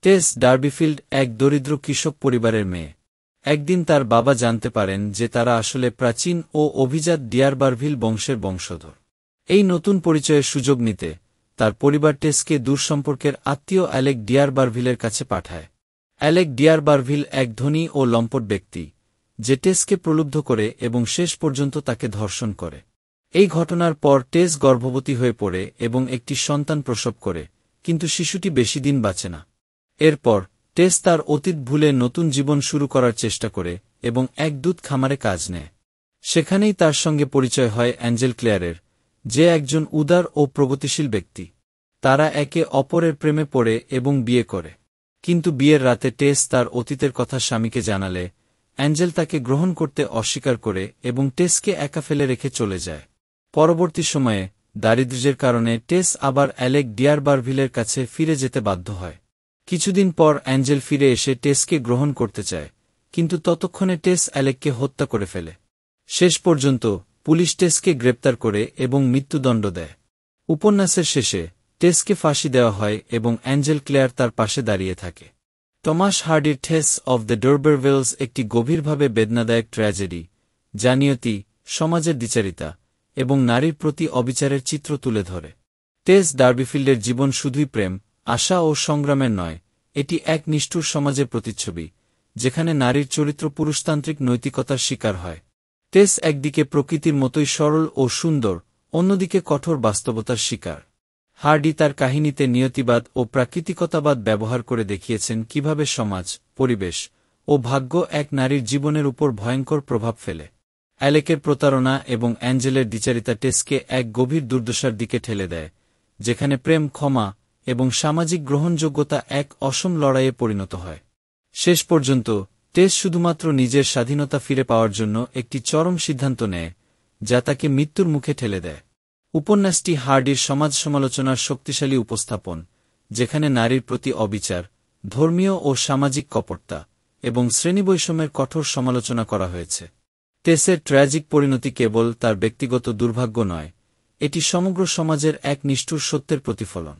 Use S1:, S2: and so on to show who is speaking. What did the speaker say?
S1: টেস ডার্বিফিল্ড এক দরিদ্র কৃষক পরিবারের মেয়ে। একদিন তার বাবা জানতে পারেন যে তারা আসলে প্রাচীন ও অভিজাত ডিয়ারবারভিল বংশের বংশধর। এই নতুন পরিচয়ের সুযোগ নিতে তার পরিবার টেসকে দূরসম্পর্কের আত্মীয় অ্যালেক ডিয়ারবারভিলের কাছে পাঠায়। অ্যালেক ডিয়ারবারভিল এক ধনী ও লম্পট ব্যক্তি, যে টেসকে প্রলুব্ধ করে এবং শেষ পর্যন্ত তাকে ধর্ষণ করে। এই ঘটনার পর টেস গর্ভবতী হয়ে পড়ে এবং একটি সন্তান প্রসব করে, কিন্তু শিশুটি বেশি দিন বাঁচে না। এরপর টেস তার অতীত ভুলে নতুন জীবন শুরু করার চেষ্টা করে এবং এক দুধ খামারে কাজ নেয়। সেখানেই তার সঙ্গে পরিচয় হয় অ্যাঞ্জেল ক্লেয়ারের, যে একজন উদার ও প্রগতিশীল ব্যক্তি। তারা একে অপরের প্রেমে পড়ে এবং বিয়ে করে। কিন্তু বিয়ের রাতে টেস তার অতীতের কথা স্বামীকে জানালে অ্যাঞ্জেল তাকে গ্রহণ করতে অস্বীকার করে এবং টেসকে একা ফেলে রেখে চলে যায়। পরবর্তী সময়ে দারিদ্র্যের কারণে টেস আবার অ্যালেক ডিয়ারবারভিলের কাছে ফিরে যেতে বাধ্য হয়। কিছুদিন পর অ্যাঞ্জেল ফিরে এসে টেসকে গ্রহণ করতে চায়, কিন্তু ততক্ষণে টেস অ্যালেককে হত্যা করে ফেলে। শেষ পর্যন্ত পুলিশ টেসকে গ্রেপ্তার করে এবং মৃত্যুদণ্ড দেয়। উপন্যাসের শেষে টেসকে ফাঁসি দেওয়া হয় এবং অ্যাঞ্জেল ক্লেয়ার তার পাশে দাঁড়িয়ে থাকে। টমাস হার্ডির টেস অব দ্য ডার্বিফিল্ডস একটি গভীরভাবে বেদনাদায়ক ট্র্যাজেডি, যা নিয়তি, সমাজের দ্বিচারিতা এবং নারীর প্রতি অবিচারের চিত্র তুলে ধরে। টেস ডার্বিফিল্ডের জীবন শুধুই প্রেম, আশা ও সংগ্রামের নয়, এটি এক নিষ্ঠুর সমাজের প্রতিচ্ছবি, যেখানে নারীর চরিত্র পুরুষতান্ত্রিক নৈতিকতার শিকার হয়। টেস একদিকে প্রকৃতির মতোই সরল ও সুন্দর, অন্যদিকে কঠোর বাস্তবতার শিকার। হার্ডি তার কাহিনীতে নিয়তিবাদ ও প্রাকৃতিকতাবাদ ব্যবহার করে দেখিয়েছেন কিভাবে সমাজ, পরিবেশ ও ভাগ্য এক নারীর জীবনের উপর ভয়ঙ্কর প্রভাব ফেলে। অ্যালেকের প্রতারণা এবং অ্যাঞ্জেলের দ্বিচারিতা টেসকে এক গভীর দুর্দশার দিকে ঠেলে দেয়, যেখানে প্রেম, ক্ষমা এবং সামাজিক গ্রহণযোগ্যতা এক অসম লড়াইয়ে পরিণত হয়। শেষ পর্যন্ত টেস শুধুমাত্র নিজের স্বাধীনতা ফিরে পাওয়ার জন্য একটি চরম সিদ্ধান্ত নেয়, যা তাকে মৃত্যুর মুখে ঠেলে দেয়। উপন্যাসটি হার্ডির সমাজ সমালোচনার শক্তিশালী উপস্থাপন, যেখানে নারীর প্রতি অবিচার, ধর্মীয় ও সামাজিক কপটতা এবং শ্রেণীবৈষম্যের কঠোর সমালোচনা করা হয়েছে। টেসের ট্র্যাজিক পরিণতি কেবল তার ব্যক্তিগত দুর্ভাগ্য নয়, এটি সমগ্র সমাজের এক নিষ্ঠুর সত্যের প্রতিফলন।